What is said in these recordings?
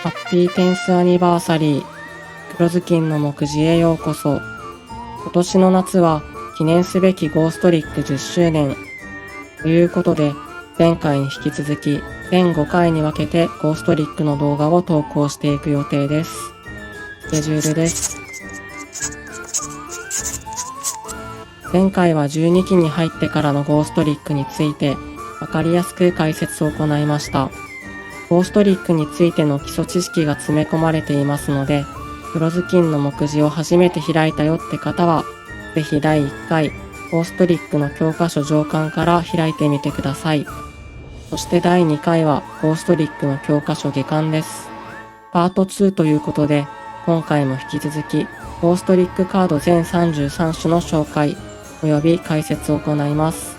ハッピーテンスアニバーサリー、黒ずきんの目次へようこそ。今年の夏は記念すべきゴーストリック10周年。ということで、前回に引き続き、全5回に分けてゴーストリックの動画を投稿していく予定です。スケジュールです。前回は12期に入ってからのゴーストリックについて、わかりやすく解説を行いました。ゴーストリックについての基礎知識が詰め込まれていますので、黒ずきんの目次を初めて開いたよって方は、ぜひ第1回ゴーストリックの教科書上巻から開いてみてください。そして第2回はゴーストリックの教科書下巻です。パート2ということで、今回も引き続き、ゴーストリックカード全33種の紹介、及び解説を行います。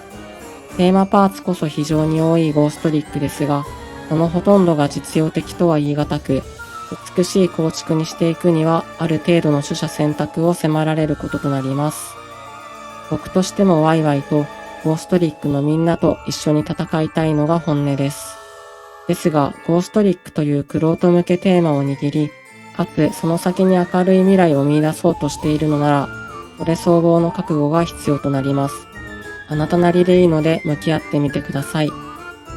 テーマパーツこそ非常に多いゴーストリックですが、そのほとんどが実用的とは言い難く、美しい構築にしていくにはある程度の取捨選択を迫られることとなります。僕としてもワイワイとゴーストリックのみんなと一緒に戦いたいのが本音です。ですが、ゴーストリックという玄人向けテーマを握り、かつその先に明るい未来を見出そうとしているのなら、それ相応の覚悟が必要となります。あなたなりでいいので向き合ってみてください。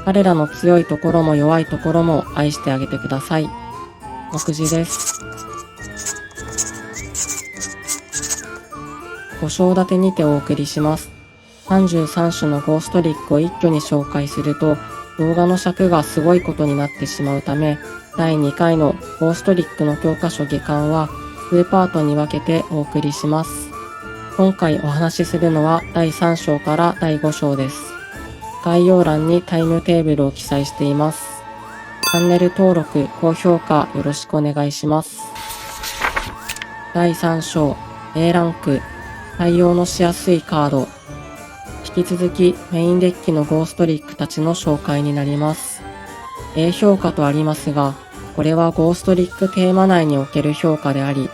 彼らの強いところも弱いところも愛してあげてください。目次です。5章立てにてお送りします。33種のゴーストリックを一挙に紹介すると、動画の尺がすごいことになってしまうため、第2回のゴーストリックの教科書下巻は、数パートに分けてお送りします。今回お話しするのは第3章から第5章です。概要欄にタイムテーブルを記載しています。チャンネル登録、高評価よろしくお願いします。第3章 A ランク、対応のしやすいカード。引き続きメインデッキのゴーストリックたちの紹介になります。A 評価とありますが、これはゴーストリックテーマ内における評価であり、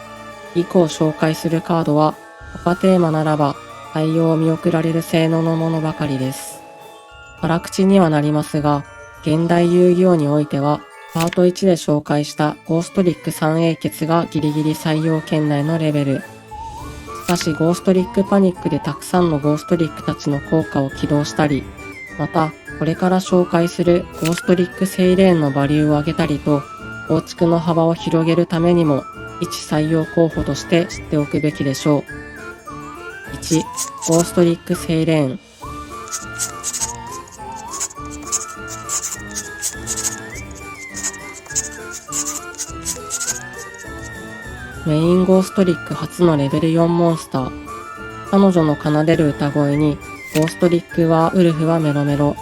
以降紹介するカードは他テーマならば対応を見送られる性能のものばかりです。辛口にはなりますが、現代遊戯王においては、パート1で紹介したゴーストリック 3A 決がギリギリ採用圏内のレベル。しかしゴーストリックパニックでたくさんのゴーストリックたちの効果を起動したり、また、これから紹介するゴーストリックセイレーンのバリューを上げたりと、構築の幅を広げるためにも、一採用候補として知っておくべきでしょう。1、ゴーストリックセイレーン。メインゴーストリック初のレベル4モンスター。彼女の奏でる歌声に、ゴーストリックはウルフはメロメロ。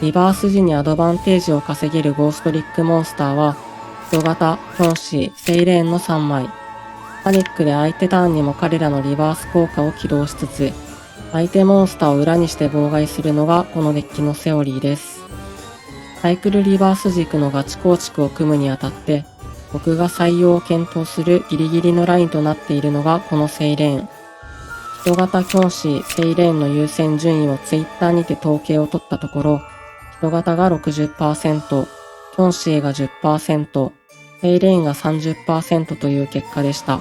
リバース時にアドバンテージを稼げるゴーストリックモンスターは、人型、キョンシー、セイレーンの3枚。パニックで相手ターンにも彼らのリバース効果を起動しつつ、相手モンスターを裏にして妨害するのがこのデッキのセオリーです。サイクルリバース軸のガチ構築を組むにあたって、僕が採用を検討するギリギリのラインとなっているのがこのセイレーン。人型キョンシー、セイレーンの優先順位をツイッターにて統計を取ったところ、人型が 60%、キョンシーが 10%、セイレーンが 30% という結果でした。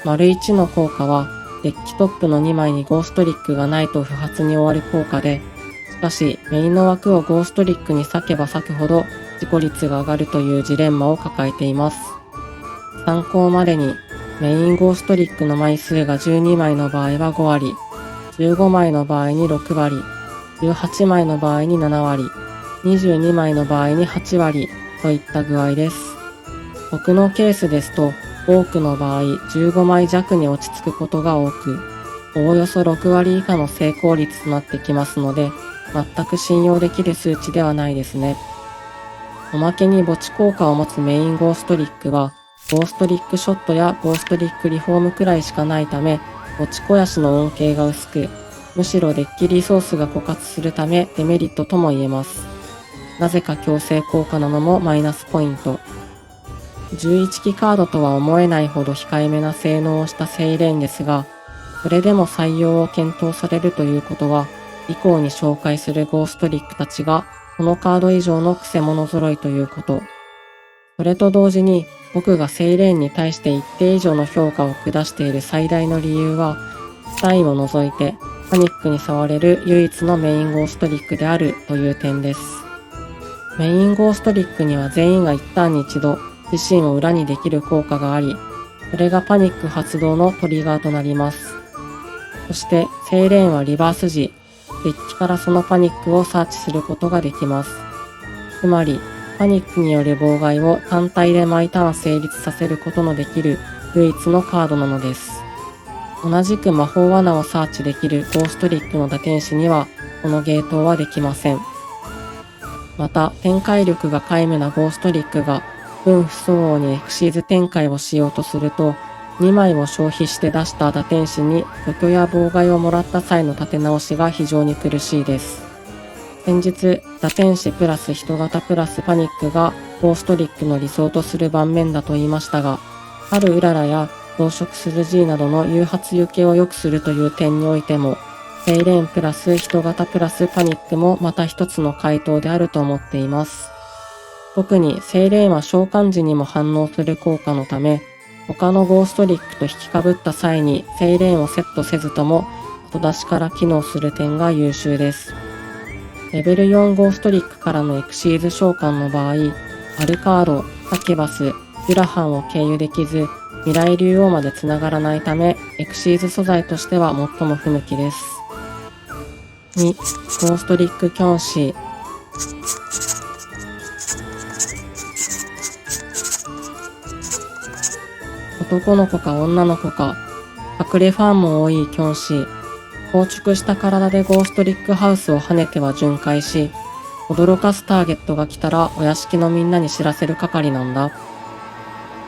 丸1の効果は、デッキトップの2枚にゴーストリックがないと不発に終わる効果で、しかしメインの枠をゴーストリックに割けば割くほど、事故率が上がるというジレンマを抱えています。参考までに、メインゴーストリックの枚数が12枚の場合は5割、15枚の場合に6割、18枚の場合に7割、22枚の場合に8割といった具合です。僕のケースですと、多くの場合15枚弱に落ち着くことが多く、おおよそ6割以下の成功率となってきますので、全く信用できる数値ではないですね。おまけに墓地効果を持つメインゴーストリックは、ゴーストリックショットやゴーストリックリフォームくらいしかないため、墓地肥やしの恩恵が薄く、むしろデッキリソースが枯渇するためデメリットとも言えます。なぜか強制効果なのもマイナスポイント。11期カードとは思えないほど控えめな性能をしたセイレーンですが、それでも採用を検討されるということは、以降に紹介するゴーストリックたちが、このカード以上のクセモノ揃いということ。それと同時に僕がセイレーンに対して一定以上の評価を下している最大の理由は、スタイを除いてパニックに触れる唯一のメインゴーストリックであるという点です。メインゴーストリックには全員が一旦に一度自身を裏にできる効果があり、それがパニック発動のトリガーとなります。そしてセイレーンはリバース時、デッキからそのパニックをサーチすることができます。つまり、パニックによる妨害を単体で毎ターン成立させることのできる唯一のカードなのです。同じく魔法罠をサーチできるゴーストリックの打天使には、このゲートはできません。また、展開力が皆無なゴーストリックが分不相応にエクシーズ展開をしようとすると、2枚を消費して出した打天使に除去や妨害をもらった際の立て直しが非常に苦しいです。先日、打天使プラス人型プラスパニックがゴーストリックの理想とする盤面だと言いましたが、春うららや増殖する G などの誘発受けを良くするという点においても、セイレーンプラス人型プラスパニックもまた一つの回答であると思っています。特にセイレーンは召喚時にも反応する効果のため、他のゴーストリックと引き被った際にセイレーンをセットせずとも後出しから機能する点が優秀です。レベル4ゴーストリックからのエクシーズ召喚の場合、アルカード、サキュバス、ユラハンを経由できず、未来竜王までつながらないため、エクシーズ素材としては最も不向きです。2、ゴーストリックキョンシー。男の子か女の子か、隠れファンも多いキョンシー。硬直した体でゴーストリックハウスを跳ねては巡回し、驚かすターゲットが来たらお屋敷のみんなに知らせる係なんだ。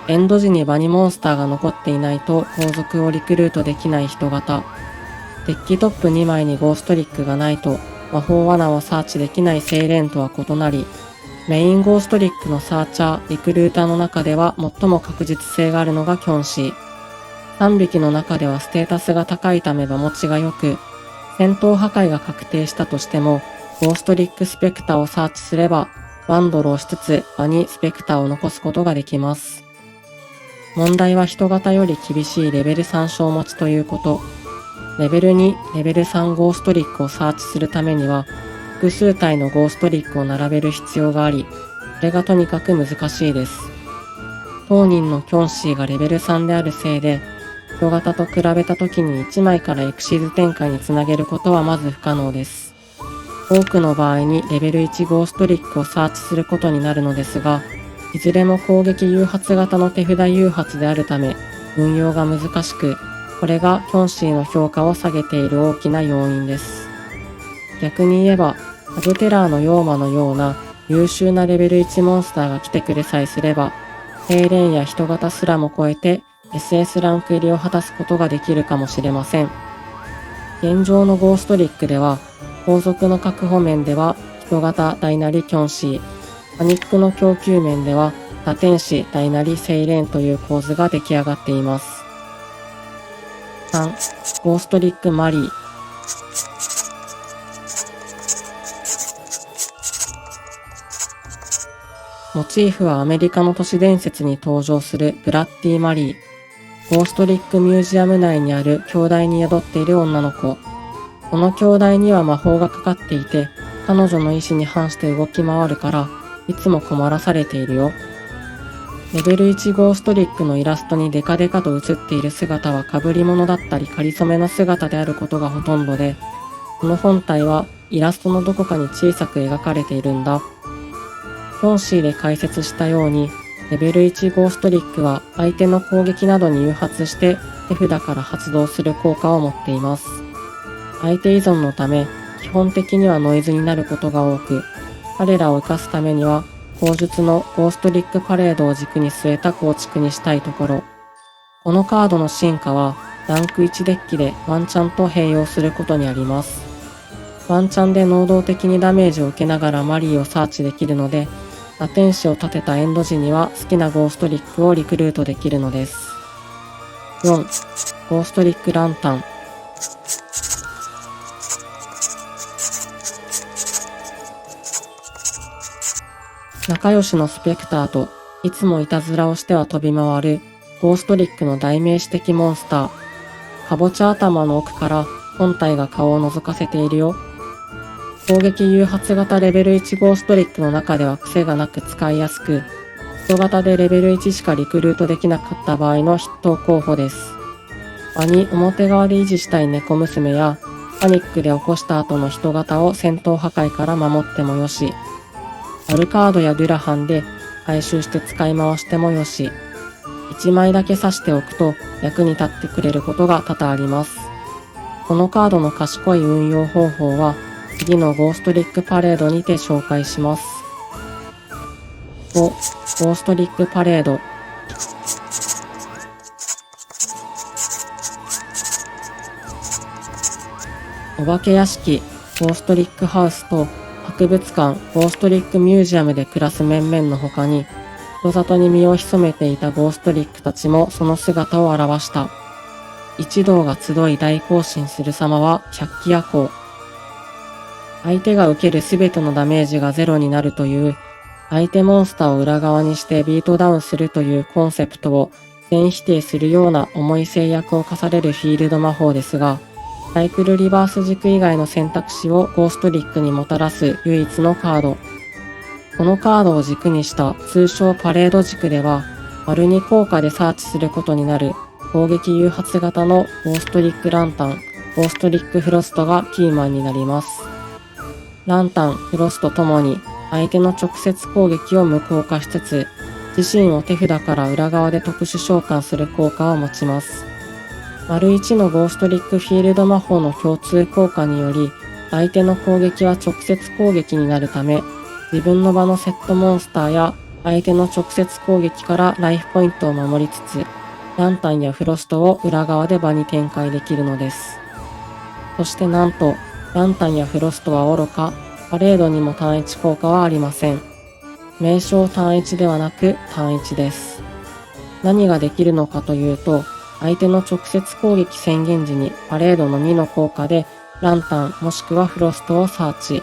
エンド時にバニモンスターが残っていないと後続をリクルートできない人型。デッキトップ2枚にゴーストリックがないと魔法罠をサーチできないセイレーンとは異なり、メインゴーストリックのサーチャー、リクルーターの中では最も確実性があるのがキョンシー。3匹の中ではステータスが高いため場持ちが良く、戦闘破壊が確定したとしても、ゴーストリックスペクターをサーチすれば、ワンドローしつつ場にスペクターを残すことができます。問題は人型より厳しいレベル3小持ちということ。レベル2、レベル3ゴーストリックをサーチするためには、複数体のゴーストリックを並べる必要があり、これがとにかく難しいです。当人のキョンシーがレベル3であるせいで、人型と比べた時に1枚からエクシーズ展開につなげることはまず不可能です。多くの場合にレベル1ゴーストリックをサーチすることになるのですが、いずれも攻撃誘発型の手札誘発であるため、運用が難しく、これがキョンシーの評価を下げている大きな要因です。逆に言えば、アブテラーのヨーマのような優秀なレベル1モンスターが来てくれさえすれば、セイレーンや人型すらも超えて SS ランク入りを果たすことができるかもしれません。現状のゴーストリックでは、後続の確保面では人型大なりキョンシー、パニックの供給面では打天使大なりセイレーンという構図が出来上がっています。3、ゴーストリックマリー。モチーフはアメリカの都市伝説に登場するブラッディ・マリー。ゴーストリックミュージアム内にある兄弟に宿っている女の子。この兄弟には魔法がかかっていて、彼女の意志に反して動き回るから、いつも困らされているよ。レベル1ゴーストリックのイラストにデカデカと写っている姿は被り物だったり仮染めの姿であることがほとんどで、この本体はイラストのどこかに小さく描かれているんだ。キョンシーで解説したように、レベル1ゴーストリックは相手の攻撃などに誘発して手札から発動する効果を持っています。相手依存のため、基本的にはノイズになることが多く、彼らを活かすためには、口述のゴーストリックパレードを軸に据えた構築にしたいところ。このカードの進化は、ランク1デッキでワンチャンと併用することにあります。ワンチャンで能動的にダメージを受けながらマリーをサーチできるので、打天使を立てたエンド時には好きなゴーストリックをリクルートできるのです。4、ゴーストリックランタン。仲良しのスペクターといつもいたずらをしては飛び回るゴーストリックの代名詞的モンスター。かぼちゃ頭の奥から本体が顔を覗かせているよ。攻撃誘発型レベル1ゴーストリックの中では癖がなく使いやすく、人型でレベル1しかリクルートできなかった場合の筆頭候補です。場に表側で維持したい猫娘や、パニックで起こした後の人型を戦闘破壊から守ってもよし、アルカードやデュラハンで回収して使い回してもよし、1枚だけ刺しておくと役に立ってくれることが多々あります。このカードの賢い運用方法は次のゴーストリックパレードにて紹介します。5、ゴーストリックパレード。お化け屋敷、ゴーストリックハウスと博物館、ゴーストリックミュージアムで暮らす面々の他に、人里に身を潜めていたゴーストリックたちもその姿を現した。一同が集い大行進する様は百鬼夜行。相手が受けるすべてのダメージがゼロになるという、相手モンスターを裏側にしてビートダウンするというコンセプトを全否定するような重い制約を課されるフィールド魔法ですが、サイクルリバース軸以外の選択肢をゴーストリックにもたらす唯一のカード。このカードを軸にした通称パレード軸では、丸2効果でサーチすることになる攻撃誘発型のゴーストリックランタン、ゴーストリックフロストがキーマンになります。ランタン、フロストともに相手の直接攻撃を無効化しつつ、自身を手札から裏側で特殊召喚する効果を持ちます。丸1のゴーストリックフィールド魔法の共通効果により、相手の攻撃は直接攻撃になるため、自分の場のセットモンスターや相手の直接攻撃からライフポイントを守りつつ、ランタンやフロストを裏側で場に展開できるのです。そしてなんと、ランタンやフロストはおろか、パレードにも単1効果はありません。名称単1ではなく単1です。何ができるのかというと、相手の直接攻撃宣言時にパレードの2の効果でランタンもしくはフロストをサーチ。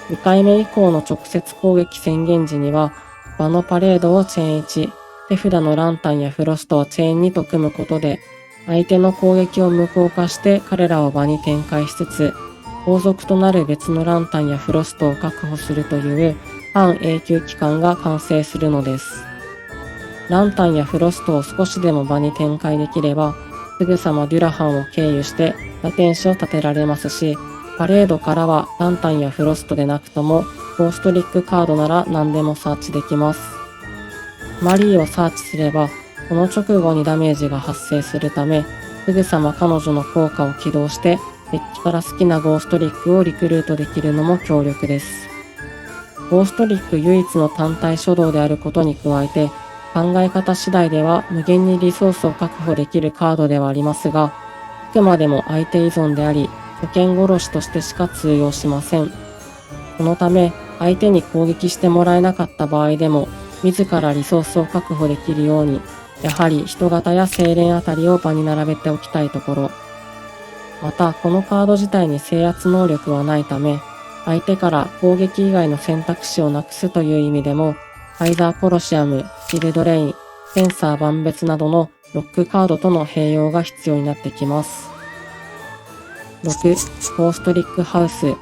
2回目以降の直接攻撃宣言時には場のパレードをチェーン1、手札のランタンやフロストをチェーン2と組むことで相手の攻撃を無効化して彼らを場に展開しつつ、後続となる別のランタンやフロストを確保するという半永久期間が完成するのです。ランタンやフロストを少しでも場に展開できれば、すぐさまデュラハンを経由してラテンシを立てられますし、パレードからはランタンやフロストでなくとも、ゴーストリックカードなら何でもサーチできます。マリーをサーチすれば、この直後にダメージが発生するため、すぐさま彼女の効果を起動して、デッキから好きなゴーストリックをリクルートできるのも強力です。ゴーストリック唯一の単体初動であることに加えて、考え方次第では無限にリソースを確保できるカードではありますが、あくまでも相手依存であり、初見殺しとしてしか通用しません。そのため、相手に攻撃してもらえなかった場合でも、自らリソースを確保できるように、やはり人型や精錬あたりを場に並べておきたいところ。また、このカード自体に制圧能力はないため、相手から攻撃以外の選択肢をなくすという意味でも、カイザーコロシアム、ギルドレイン、センサー万別などのロックカードとの併用が必要になってきます。6、ゴーストリックハウス。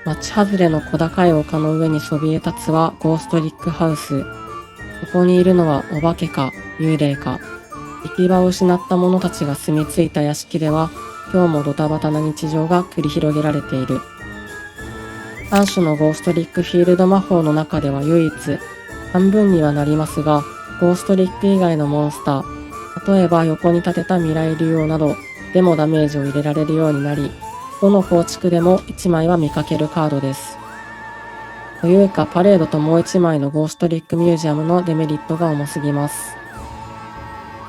町外れの小高い丘の上にそびえ立つはゴーストリックハウス。そこにいるのはお化けか幽霊か。行き場を失った者たちが住み着いた屋敷では、今日もドタバタな日常が繰り広げられている。3種のゴーストリックフィールド魔法の中では唯一、半分にはなりますが、ゴーストリック以外のモンスター、例えば横に立てた未来竜王などでもダメージを入れられるようになり、どの構築でも1枚は見かけるカードです。というかパレードともう1枚のゴーストリックミュージアムのデメリットが重すぎます。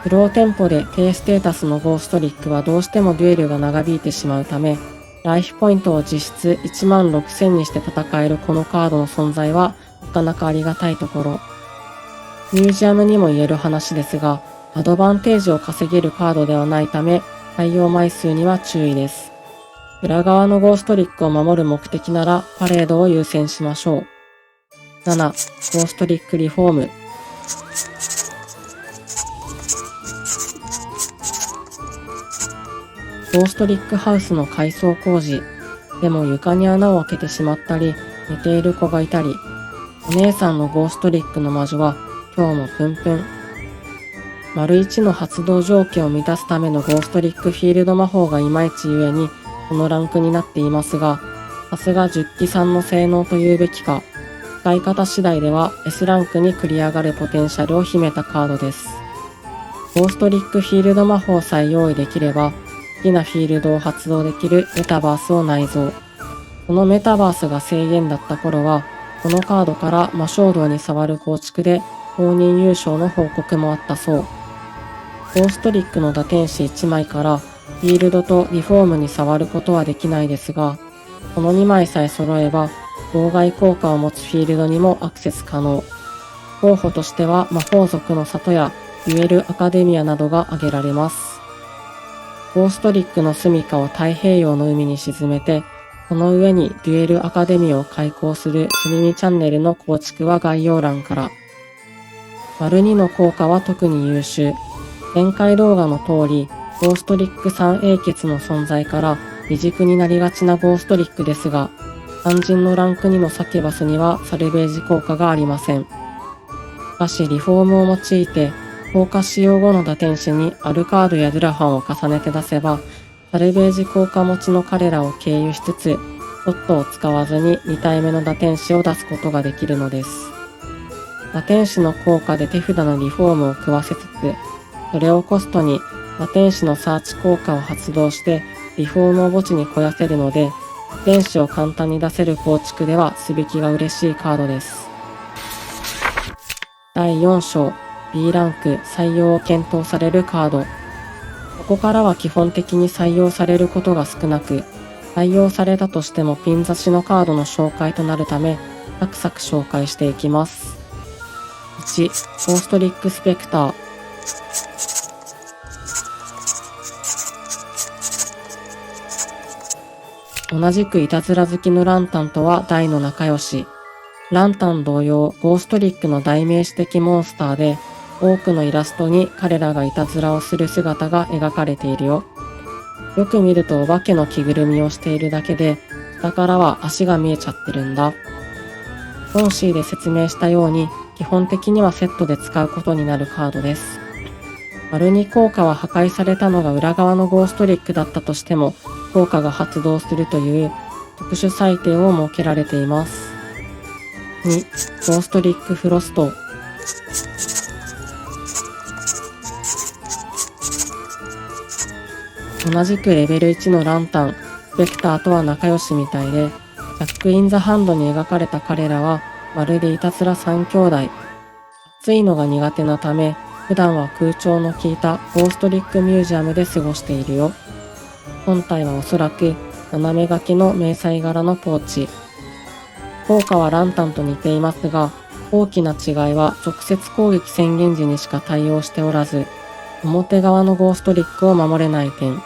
フローテンポで低ステータスのゴーストリックはどうしてもデュエルが長引いてしまうため、ライフポイントを実質16000にして戦えるこのカードの存在はなかなかありがたいところ。ミュージアムにも言える話ですが、アドバンテージを稼げるカードではないため、対応枚数には注意です。裏側のゴーストリックを守る目的ならパレードを優先しましょう。7、ゴーストリックリフォーム。ゴーストリックハウスの改装工事。でも床に穴を開けてしまったり、寝ている子がいたり、お姉さんのゴーストリックの魔女は今日もプンプン。丸1の発動条件を満たすためのゴーストリックフィールド魔法がいまいちゆえにこのランクになっていますが、さすが10期3の性能と言うべきか、使い方次第では S ランクに繰り上がるポテンシャルを秘めたカードです。ゴーストリックフィールド魔法さえ用意できれば、好きなフィールドを発動できるメタバースを内蔵。このメタバースが制限だった頃は、このカードから魔性道に触る構築で公認優勝の報告もあったそう。ゴーストリックの打天使1枚からフィールドとリフォームに触ることはできないですが、この2枚さえ揃えば、妨害効果を持つフィールドにもアクセス可能。候補としては魔法族の里やデュエルアカデミアなどが挙げられます。ゴーストリックの住処を太平洋の海に沈めて、その上にデュエルアカデミアを開講するスミミチャンネルの構築は概要欄から。丸2の効果は特に優秀。前回動画の通り、ゴーストリック3英傑の存在から未熟になりがちなゴーストリックですが、肝心のランク2のサキュバスにはサルベージ効果がありません。しかしリフォームを用いて、効果使用後の打天使にアルカードやドゥラファンを重ねて出せば、サルベージ効果持ちの彼らを経由しつつ、ショットを使わずに2体目の打天使を出すことができるのです。打天使の効果で手札のリフォームを食わせつつ、それをコストに打天使のサーチ効果を発動してリフォームを墓地に肥やせるので、打天使を簡単に出せる構築ではすべきが嬉しいカードです。第4章 B ランク採用を検討されるカード。ここからは基本的に採用されることが少なく、採用されたとしてもピン刺しのカードの紹介となるため、サクサク紹介していきます。1、ゴーストリックスペクター。同じくいたずら好きのランタンとは大の仲良し。ランタン同様、ゴーストリックの代名詞的モンスターで、多くのイラストに彼らがいたずらをする姿が描かれているよ。よく見るとお化けの着ぐるみをしているだけで、下からは足が見えちゃってるんだ。本誌で説明したように、基本的にはセットで使うことになるカードです。丸2効果は破壊されたのが裏側のゴーストリックだったとしても、効果が発動するという特殊裁定を設けられています。2、ゴーストリックフロスト。同じくレベル1のランタン、スペクターとは仲良しみたいで、ジャック・イン・ザ・ハンドに描かれた彼らは、まるでいたずら3兄弟。暑いのが苦手なため、普段は空調の効いたゴーストリックミュージアムで過ごしているよ。本体はおそらく、斜め掛けの迷彩柄のポーチ。効果はランタンと似ていますが、大きな違いは直接攻撃宣言時にしか対応しておらず、表側のゴーストリックを守れない点。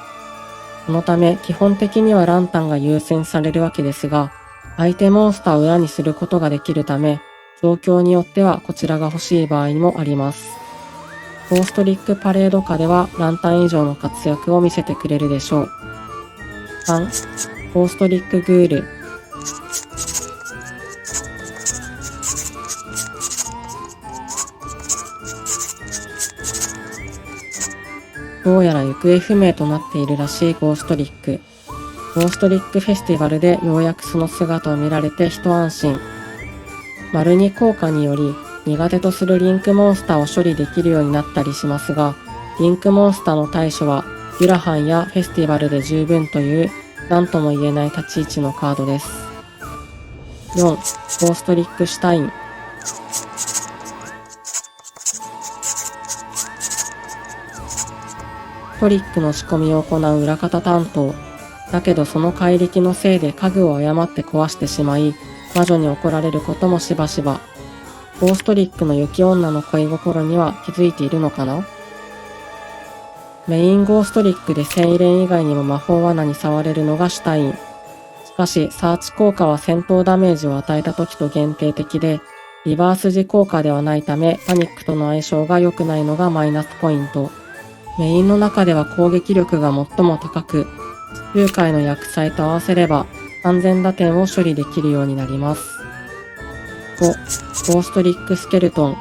そのため基本的にはランタンが優先されるわけですが、相手モンスターを裏にすることができるため、状況によってはこちらが欲しい場合もあります。ゴーストリックパレード下ではランタン以上の活躍を見せてくれるでしょう。3、ゴーストリックグール。どうやら行方不明となっているらしいゴーストリック。ゴーストリックフェスティバルでようやくその姿を見られて一安心。丸2効果により苦手とするリンクモンスターを処理できるようになったりしますが、リンクモンスターの対処はデュラハンやフェスティバルで十分という何とも言えない立ち位置のカードです。4、ゴーストリックシュタイン。トリックの仕込みを行う裏方担当。だけどその怪力のせいで家具を誤って壊してしまい、魔女に怒られることもしばしば。ゴーストリックの雪女の恋心には気づいているのかな？メインゴーストリックでセイレン以外にも魔法罠に触れるのがシュタイン。しかし、サーチ効果は戦闘ダメージを与えた時と限定的で、リバース時効果ではないため、パニックとの相性が良くないのがマイナスポイント。メインの中では攻撃力が最も高く、地中海の薬剤と合わせれば安全打点を処理できるようになります。5、ゴーストリックスケルトン。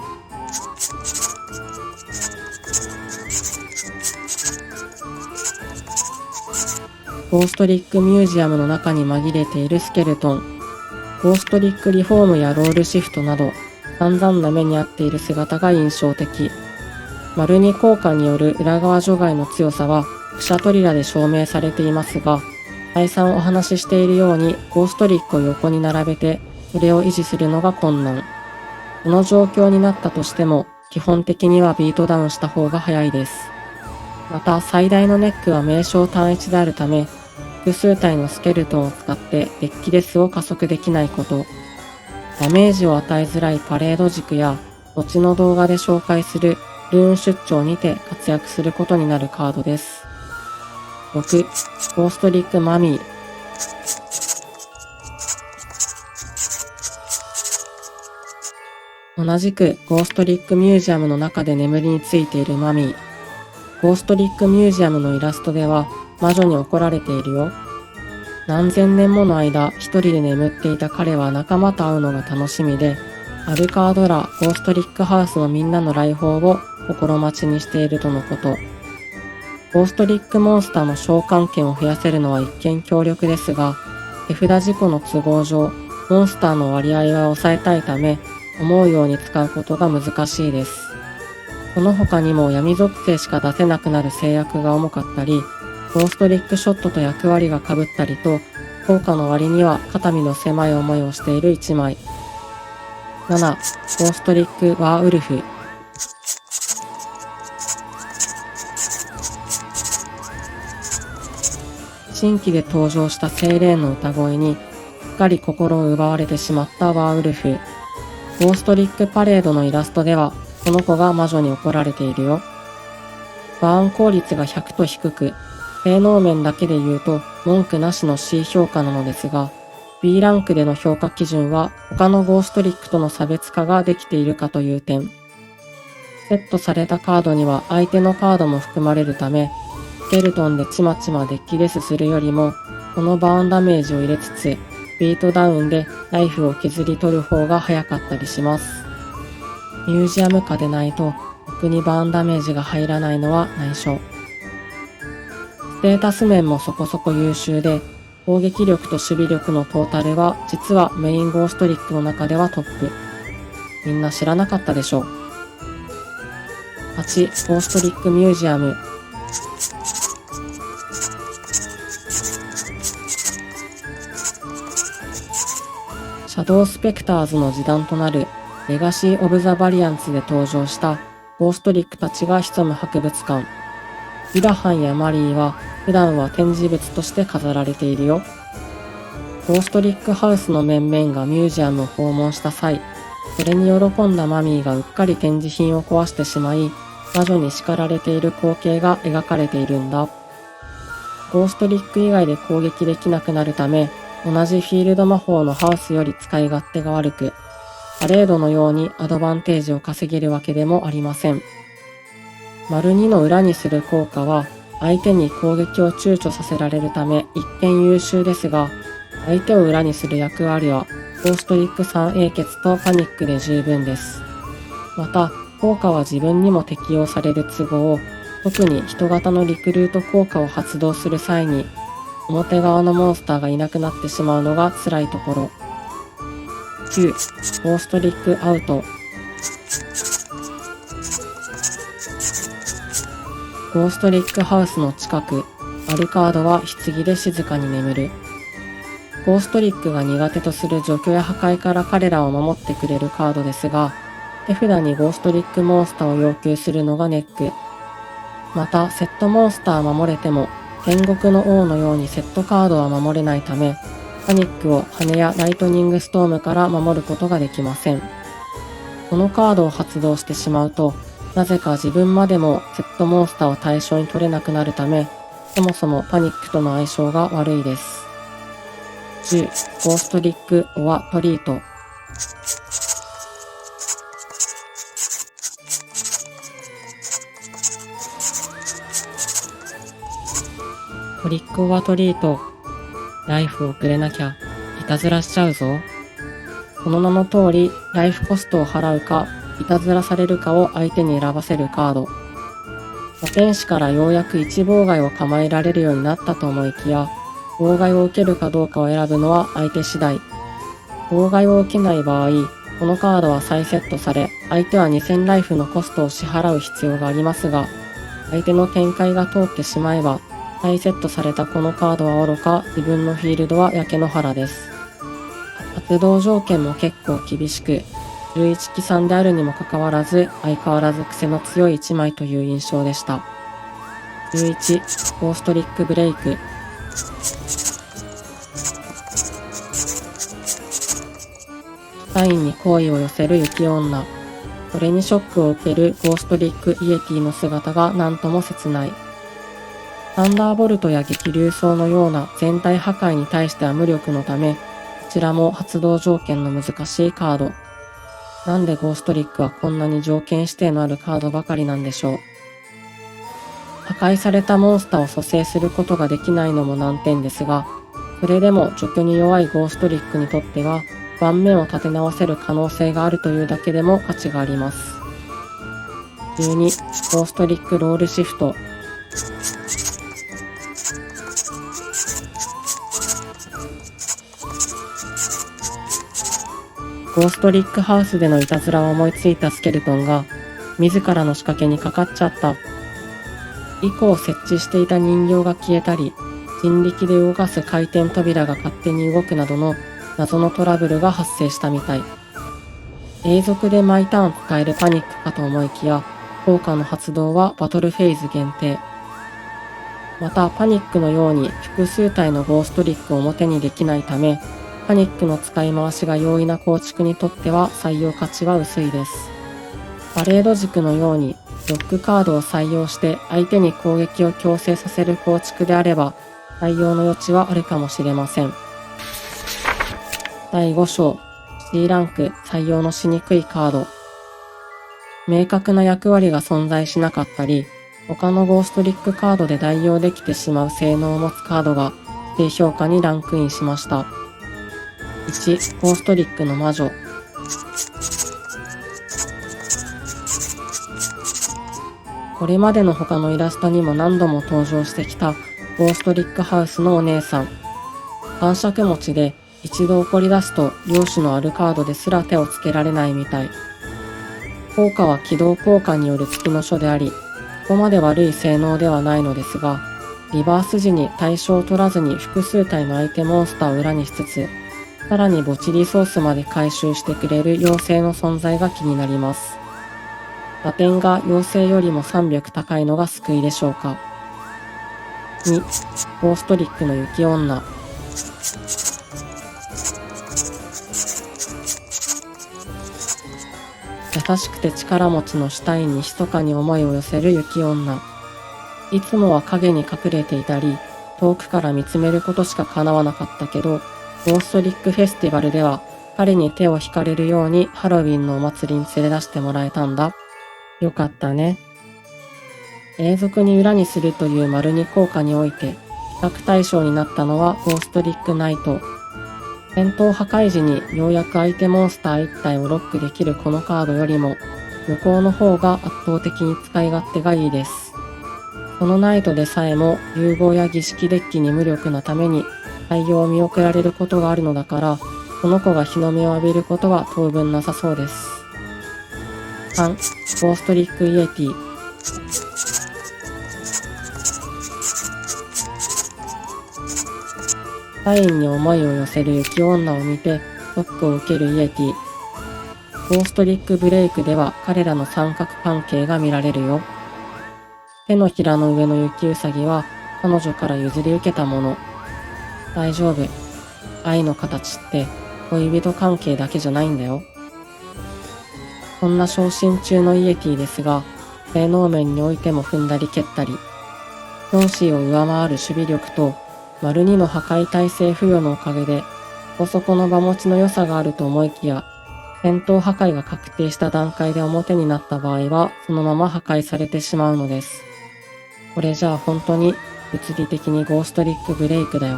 ゴーストリックミュージアムの中に紛れているスケルトン。ゴーストリックリフォームやロールシフトなど、散々な目に遭っている姿が印象的。丸2効果による裏側除外の強さは、クシャトリラで証明されていますが、再三お話ししているように、ゴーストリックを横に並べて、それを維持するのが困難。この状況になったとしても、基本的にはビートダウンした方が早いです。また、最大のネックは名称単一であるため、複数体のスケルトンを使ってデッキレスを加速できないこと。ダメージを与えづらいパレード軸や、後の動画で紹介するルーン出張にて活躍することになるカードです。6、ゴーストリックマミー。同じくゴーストリックミュージアムの中で眠りについているマミー。ゴーストリックミュージアムのイラストでは魔女に怒られているよ。何千年もの間一人で眠っていた彼は仲間と会うのが楽しみで、アルカードラ・ゴーストリックハウスのみんなの来訪を心待ちにしているとのこと。ゴーストリックモンスターの召喚権を増やせるのは一見強力ですが、手札事故の都合上、モンスターの割合は抑えたいため、思うように使うことが難しいです。この他にも闇属性しか出せなくなる制約が重かったり、ゴーストリックショットと役割が被ったりと、効果の割には肩身の狭い思いをしている1枚。7、ゴーストリックワーウルフ。新規で登場したセイレーンの歌声に、すっかり心を奪われてしまったワーウルフ。ゴーストリックパレードのイラストでは、この子が魔女に怒られているよ。バーン効率が100と低く、性能面だけで言うと文句なしの C 評価なのですが、B ランクでの評価基準は他のゴーストリックとの差別化ができているかという点。セットされたカードには相手のカードも含まれるため、スケルトンでちまちまデッキレスするよりも、このバーンダメージを入れつつ、ビートダウンでライフを削り取る方が早かったりします。ミュージアム下でないと、僕にバーンダメージが入らないのは内緒。ステータス面もそこそこ優秀で、攻撃力と守備力のトータルは実はメインゴーストリックの中ではトップ。みんな知らなかったでしょう。8、ゴーストリックミュージアム。シャドウスペクターズの次弾となるレガシー・オブ・ザ・バリアンツで登場したゴーストリックたちが潜む博物館。イラハンやマリーは普段は展示物として飾られているよ。ゴーストリックハウスの面々がミュージアムを訪問した際、それに喜んだマミーがうっかり展示品を壊してしまい、魔女に叱られている光景が描かれているんだ。ゴーストリック以外で攻撃できなくなるため、同じフィールド魔法のハウスより使い勝手が悪く、パレードのようにアドバンテージを稼げるわけでもありません。丸2の裏にする効果は、相手に攻撃を躊躇させられるため一見優秀ですが、相手を裏にする役割は、ゴーストリック3英傑とパニックで十分です。また、効果は自分にも適用される都合、特に人型のリクルート効果を発動する際に、表側のモンスターがいなくなってしまうのが辛いところ。9、ゴーストリックアウト。ゴーストリックハウスの近く、アルカードは棺で静かに眠る。ゴーストリックが苦手とする除去や破壊から彼らを守ってくれるカードですが、手札にゴーストリックモンスターを要求するのがネック。また、セットモンスター守れても、天国の王のようにセットカードは守れないため、パニックを羽やライトニングストームから守ることができません。このカードを発動してしまうと、なぜか自分までもセットモンスターを対象に取れなくなるため、そもそもパニックとの相性が悪いです。10、ゴーストリック・オア・トリート。トリック・オア・トリート。ライフをくれなきゃ、いたずらしちゃうぞ。その名の通り、ライフコストを払うか、いたずらされるかを相手に選ばせるカード。天使からようやく1妨害を構えられるようになったと思いきや、妨害を受けるかどうかを選ぶのは相手次第。妨害を受けない場合、このカードは再セットされ、相手は2000ライフのコストを支払う必要がありますが、相手の展開が通ってしまえば、再セットされたこのカードは愚か、自分のフィールドは焼け野原です。発動条件も結構厳しく、11期3であるにもかかわらず、相変わらず癖の強い1枚という印象でした。11、ゴーストリックブレイク。サインに好意を寄せる雪女。それにショックを受けるゴーストリックイエティの姿が何とも切ない。サンダーボルトや激流層のような全体破壊に対しては無力のため、こちらも発動条件の難しいカード。なんでゴーストリックはこんなに条件指定のあるカードばかりなんでしょう。破壊されたモンスターを蘇生することができないのも難点ですが、それでも除去に弱いゴーストリックにとっては、盤面を立て直せる可能性があるというだけでも価値があります。12、ゴーストリックロールシフト。ゴーストリックハウスでのいたずらを思いついたスケルトンが、自らの仕掛けにかかっちゃった。以降設置していた人形が消えたり、人力で動かす回転扉が勝手に動くなどの謎のトラブルが発生したみたい。永続で毎ターン使えるパニックかと思いきや、効果の発動はバトルフェーズ限定。またパニックのように複数体のゴーストリックを表にできないため、パニックの使い回しが容易な構築にとっては採用価値は薄いです。パレード軸のようにロックカードを採用して相手に攻撃を強制させる構築であれば採用の余地はあるかもしれません。第5章 C ランク採用のしにくいカード。明確な役割が存在しなかったり、他のゴーストリックカードで代用できてしまう性能を持つカードが低評価にランクインしました。1、ゴーストリックの魔女。これまでの他のイラストにも何度も登場してきたゴーストリックハウスのお姉さん。感触持ちで一度怒り出すと容姿のあるカードですら手をつけられないみたい。効果は起動効果による月の書であり、ここまで悪い性能ではないのですが、リバース時に対象を取らずに複数体の相手モンスターを裏にしつつ、さらに墓地リソースまで回収してくれる妖精の存在が気になります。打点が妖精よりも300高いのが救いでしょうか。2、ゴーストリックの雪女。優しくて力持ちのシュタインに密かに思いを寄せる雪女。いつもは影に隠れていたり、遠くから見つめることしか叶わなかったけど、ゴーストリックフェスティバルでは彼に手を引かれるようにハロウィンのお祭りに連れ出してもらえたんだ。よかったね。永続に裏にするという丸2効果において、比較対象になったのはゴーストリックナイト。戦闘破壊時にようやく相手モンスター1体をロックできるこのカードよりも、向こうの方が圧倒的に使い勝手がいいです。このナイトでさえも融合や儀式デッキに無力なために採用を見送られることがあるのだから、この子が日の目を浴びることは当分なさそうです。3、ゴーストリックイエティ。サインに思いを寄せる雪女を見てショックを受けるイエティ。ゴーストリックブレイクでは彼らの三角関係が見られるよ。手のひらの上の雪うさぎは彼女から譲り受けたもの。大丈夫。愛の形って恋人関係だけじゃないんだよ。そんな昇進中のイエティですが、性能面においても踏んだり蹴ったり、キョンシーを上回る守備力と、2の破壊耐性付与のおかげで、そこそこの場持ちの良さがあると思いきや、戦闘破壊が確定した段階で表になった場合は、そのまま破壊されてしまうのです。これじゃあ本当に物理的にゴーストリックブレイクだよ。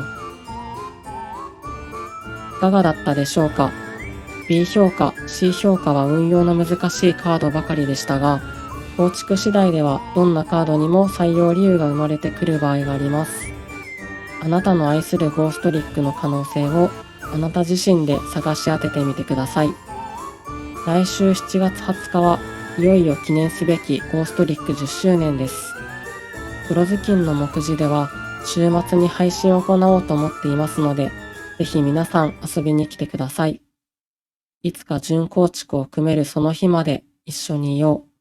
いかがだったでしょうか。 B 評価、C 評価は運用の難しいカードばかりでしたが、構築次第ではどんなカードにも採用理由が生まれてくる場合があります。あなたの愛するゴーストリックの可能性をあなた自身で探し当ててみてください。来週7月20日はいよいよ記念すべきゴーストリック10周年です。黒ずきんの目次では週末に配信を行おうと思っていますので、ぜひ皆さん遊びに来てください。いつか準構築を組めるその日まで一緒にいよう。